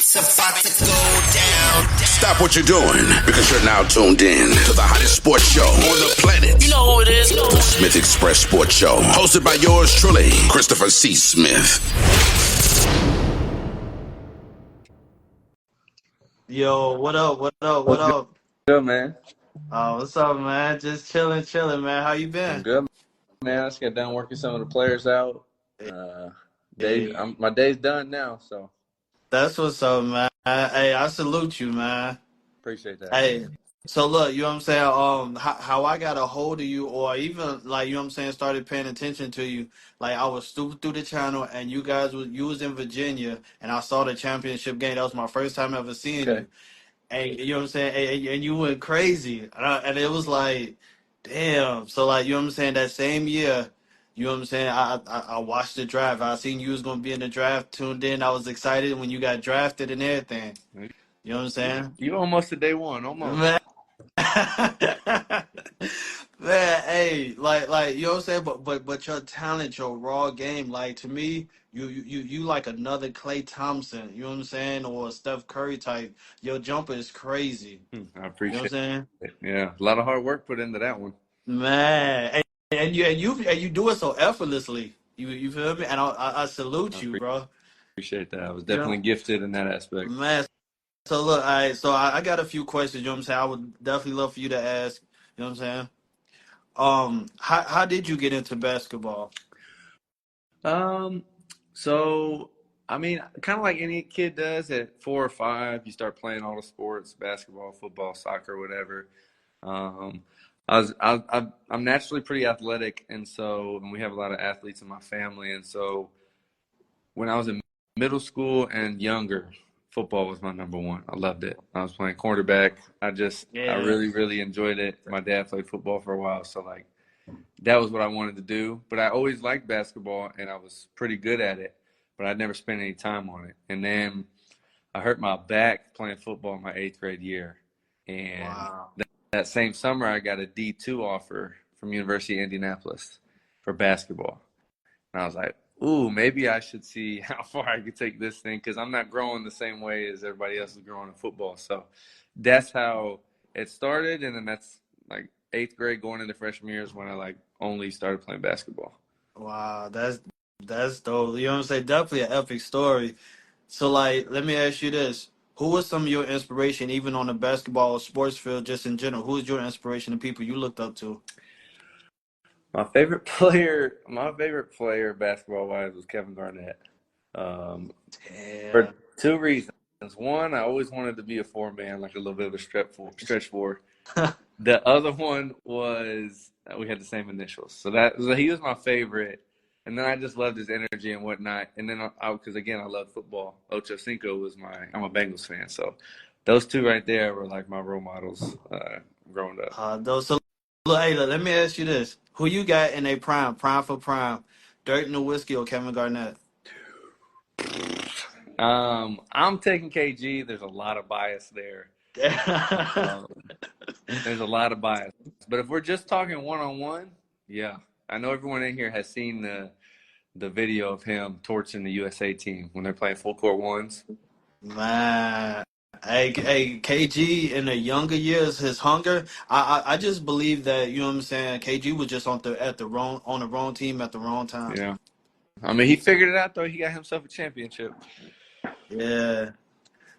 It's about to go down. Stop what you're doing because you're now tuned in to the hottest sports show on the planet. You know who it is. The Smith Xpress Sports Show, hosted by yours truly, Christopher C. Smith. Yo, what up? What up? What up? Good, man. What's up, man? Just chilling, man. How you I'm been? good, man. I just got done working some of the players out. My day's done now, so That's what's up, man. Hey, I salute you, man. appreciate that. Hey, so look, you know what I'm saying? How I got a hold of you, or even like you know what I'm saying, started paying attention to you. Like I was stupid through the channel, and you was in Virginia, and I saw the championship game. That was my first time ever seeing Okay. you. And you know what I'm saying? And you went crazy. And it was like, damn. So like, you know what I'm saying? That same year, you know what I'm saying? I watched the draft. I seen you was gonna be in the draft, tuned in. I was excited when you got drafted and everything. You know what I'm saying? You almost to day one, almost. Man. Man, hey, like you know what I'm saying, but your talent, your raw game, like to me, you like another Klay Thompson, you know what I'm saying, or Steph Curry type. Your jumper is crazy. I You know what I'm appreciate saying? it. Yeah, a lot of hard work put into that one. Man, and you do it so effortlessly. You feel me? And I salute you, bro. Appreciate that. I was You know, definitely gifted in that aspect. man. So look, I got a few questions. You know what I'm saying? I would definitely love for you to ask. You know what I'm saying? How did you get into basketball? So I mean, kind of like any kid does at 4 or 5, you start playing all the sports, basketball, football, soccer, whatever. Um, I'm naturally pretty athletic, and we have a lot of athletes in my family, and so when I was in middle school and younger, football was my number one. I loved it. I was playing quarterback. I Yeah. really, really enjoyed it. My dad played football for a while, so like that was what I wanted to do. But I always liked basketball, and I was pretty good at it, but I never spent any time on it. And then I hurt my back playing football in my 8th grade year, and Wow. that same summer I got a D2 offer from University of Indianapolis for basketball. And I was like, ooh, maybe I should see how far I could take this thing because I'm not growing the same way as everybody else is growing in football. So that's how it started. And then that's like 8th grade going into freshman year is when I like only started playing basketball. Wow, that's dope. You know what I'm saying? Definitely an epic story. So like, let me ask you this. Who was some of your inspiration, even on the basketball or sports field, just in general? Who was your inspiration, the people you looked up to? My favorite player basketball wise was Kevin Garnett. For Yeah. 2 reasons. One, I always wanted to be a 4-man, like a little bit of a stretch four. The other one was we had the same initials, so he was my favorite. And then I just loved his energy and whatnot. And then because again I love football. Ocho Cinco I'm a Bengals fan, so those two right there were like my role models growing up. So look, hey, look, let me ask you this. Who you got in a prime for prime? Dirk Nowitzki or Kevin Garnett? I'm taking KG. There's a lot of bias there. There's a lot of bias. But if we're just talking one-on-one, yeah. I know everyone in here has seen the video of him torching the USA team when they're playing full court ones. Man, hey, KG in the younger years, his hunger. I just believe that you know what I'm saying. KG was just on the wrong team at the wrong time. Yeah, I mean he figured it out though. He got himself a championship. Yeah.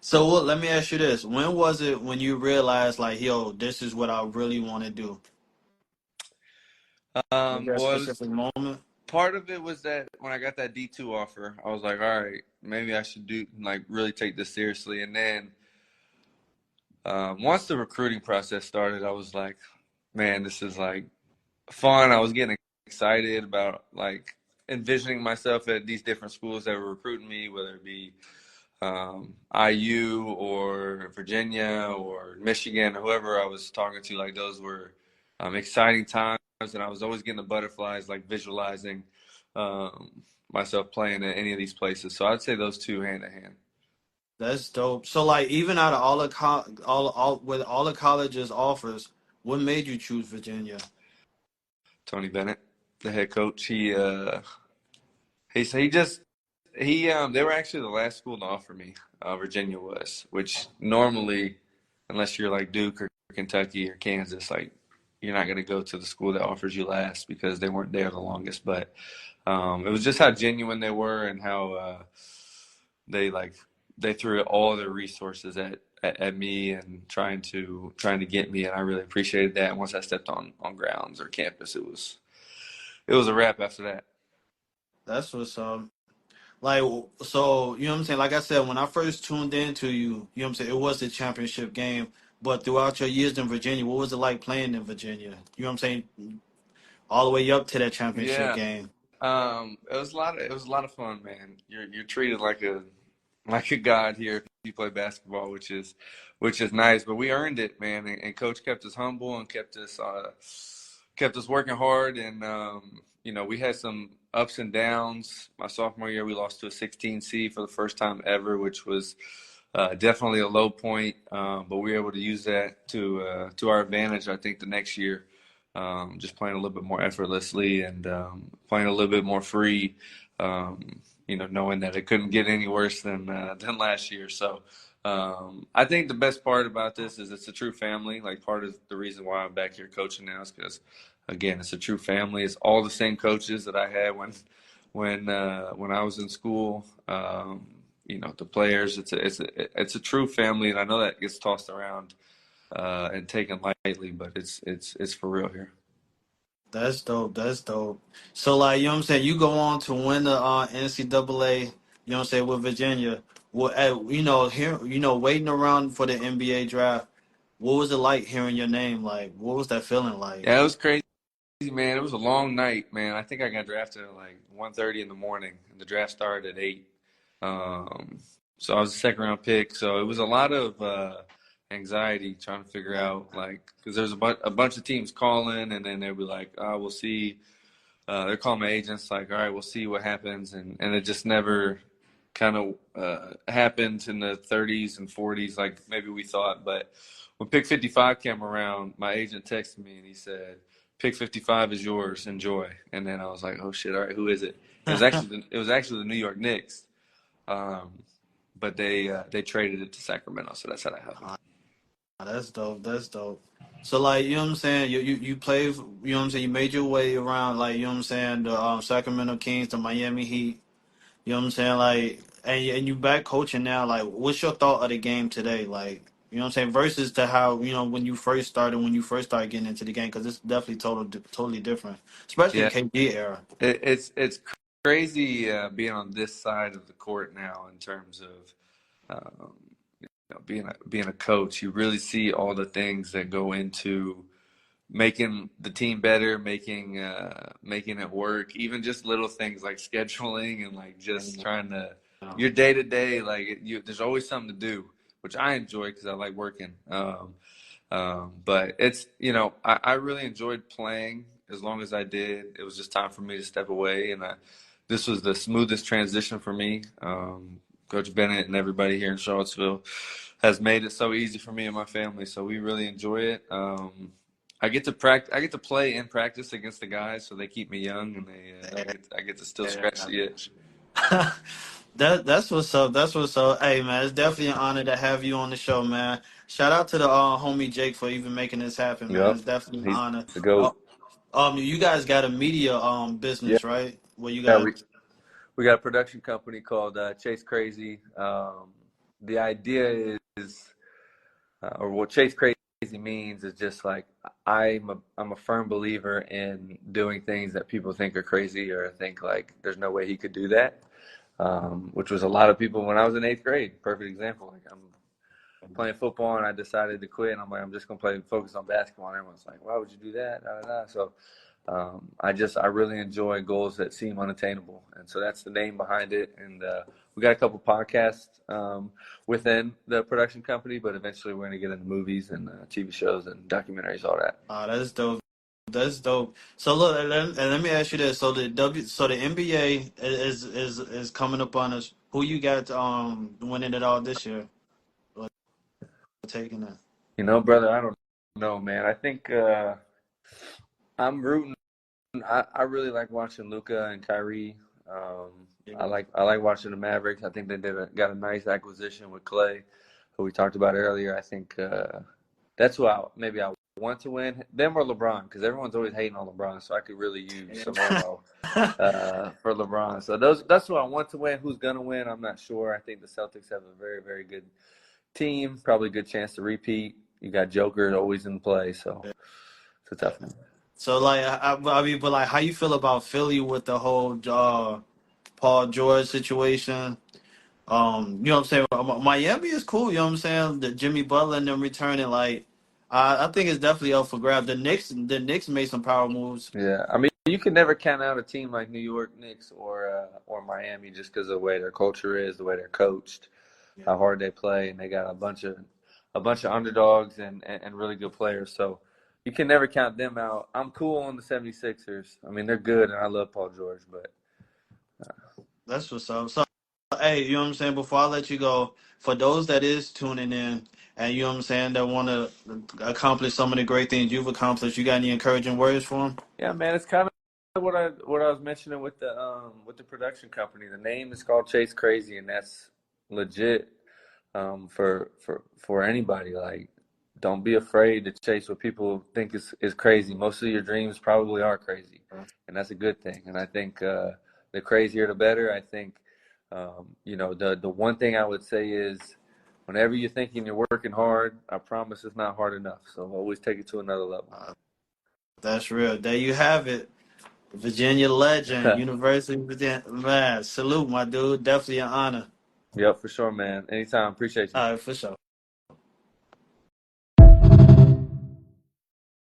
So let me ask you this: when was it when you realized like, yo, this is what I really want to do? Was there a specific moment? Part of it was that when I got that D2 offer, I was like, all right, maybe I should really take this seriously. And then once the recruiting process started, I was like, man, this is like fun. I was getting excited about like envisioning myself at these different schools that were recruiting me, whether it be IU or Virginia or Michigan or whoever I was talking to. Like those were exciting times. And I was always getting the butterflies, like visualizing myself playing at any of these places. So I'd say those two hand in hand. That's dope. So like, even out of with all the colleges offers, what made you choose Virginia? Tony Bennett, the head coach, they were actually the last school to offer me. Virginia was, which normally, unless you're like Duke or Kentucky or Kansas, like you're not going to go to the school that offers you last because they weren't there the longest. But it was just how genuine they were and how they like they threw all their resources at me and trying to get me, and I really appreciated that. And once I stepped on grounds or campus, it was a wrap after that. That's what's like, so, you know what I'm saying? Like I said, when I first tuned into you, you know what I'm saying, it was the championship game. But throughout your years in Virginia, what was it like playing in Virginia? You know what I'm saying? All the way up to that championship Yeah, game. it was a lot of fun, man. You're treated like a god here if you play basketball, which is nice. But we earned it, man. And coach kept us humble and kept us working hard. And we had some ups and downs. My sophomore year, we lost to a 16 seed for the first time ever, which was definitely a low point. But we were able to use that to our advantage. I think the next year, just playing a little bit more effortlessly and playing a little bit more free. Knowing that it couldn't get any worse than last year. So I think the best part about this is it's a true family. Like part of the reason why I'm back here coaching now is because, again, it's a true family. It's all the same coaches that I had when I was in school. The players. It's a true family, and I know that gets tossed around and taken lightly, but it's for real here. That's dope. That's dope. So, like, you know what I'm saying? You go on to win the NCAA, you know what I'm saying, with Virginia. Well, here, waiting around for the NBA draft, what was it like hearing your name? Like, what was that feeling like? Yeah, it was crazy, man. It was a long night, man. I think I got drafted at like 1:30 in the morning, and the draft started at 8. Um, so I was a second round pick. So it was a lot of anxiety trying to figure out, like, because there's a bunch of teams calling, and then they'll be like, oh, we'll see. They're calling my agents, like, all right, we'll see what happens. And it just never kind of happened in the 30s and 40s like maybe we thought. But when pick 55 came around, my agent texted me and he said, pick 55 is yours, enjoy. And then I was like, oh shit, all right, who is it? It was actually the New York Knicks, but they traded it to Sacramento, so that's how that happened. That's dope. That's dope. So, like, you know what I'm saying? You play, you know what I'm saying? You made your way around, like, you know what I'm saying, the Sacramento Kings, the Miami Heat. You know what I'm saying? Like, and you back coaching now. Like, what's your thought of the game today? Like, you know what I'm saying? Versus to how, when you first started getting into the game, because it's definitely totally different, especially Yeah, KD era. it's crazy being on this side of the court now in terms of being a coach. You really see all the things that go into making the team better, making it work. Even just little things like scheduling and like just trying to your day to day. Like there's always something to do, which I enjoy because I like working. But it's I really enjoyed playing as long as I did. It was just time for me to step away, and this was the smoothest transition for me. Coach Bennett and everybody here in Charlottesville has made it so easy for me and my family. So we really enjoy it. I get to play in practice against the guys, so they keep me young, and I get to still scratch the itch. That's what's up. That's what's up. Hey, man, it's definitely an honor to have you on the show, man. Shout out to the homie Jake for even making this happen, man. Yep, It's definitely an he's honor. the Uh, goat. you guys got a media Yeah, business, right? Where you yeah. got We got a production company called Chase Crazy. The idea is, or what Chase Crazy means is just like I'm a firm believer in doing things that people think are crazy or think like there's no way he could do that. Which was a lot of people when I was in 8th grade. Perfect example. Like I'm playing football and I decided to quit, and I'm like, I'm just gonna focus on basketball. And everyone's like, why would you do that? Da, da, da. So I really enjoy goals that seem unattainable, and so that's the name behind it. And we got a couple podcasts within the production company, but eventually we're gonna get into movies and TV shows and documentaries, all that. that's dope. That's dope. So look, and let me ask you this. So the NBA is coming up on us. Who you got winning it all this year? Or taking it? Brother, I don't know, man. I think I'm rooting. I really like watching Luka and Kyrie I like watching the Mavericks. I think they got a nice acquisition with Clay, who we talked about earlier. I think that's who I want to win. Them or LeBron, because everyone's always hating on LeBron, so I could really use some ammo for LeBron. So that's who I want to win. Who's gonna win? I'm not sure. I think the Celtics have a very, very good team. Probably a good chance to repeat. You got Joker always in play, so it's a tough one. So like, I mean, but like, how you feel about Philly with the whole Paul George situation? You know what I'm saying? Miami is cool. You know what I'm saying? The Jimmy Butler and them returning, like, I think it's definitely up for grabs. The Knicks made some power moves. Yeah, I mean, you can never count out a team like New York Knicks or Miami just because of the way their culture is, the way they're coached, how hard they play, and they got a bunch of underdogs and really good players. So you can never count them out. I'm cool on the 76ers. I mean, they're good, and I love Paul George, but That's what's up. So, hey, you know what I'm saying? Before I let you go, for those that is tuning in, and you know what I'm saying, that want to accomplish some of the great things you've accomplished, you got any encouraging words for them? yeah, man, it's kind of what I was mentioning with the production company. The name is called Chase Crazy, and that's legit for anybody. Like, don't be afraid to chase what people think is crazy. Most of your dreams probably are crazy, and that's a good thing. And I think the crazier the better. I think the one thing I would say is whenever you're thinking you're working hard, I promise it's not hard enough. So always take it to another level. That's real. There you have it. Virginia legend, University of Virginia. Man, salute, my dude. Definitely an honor. Yep, for sure, man. Anytime. Appreciate you. All right, for sure.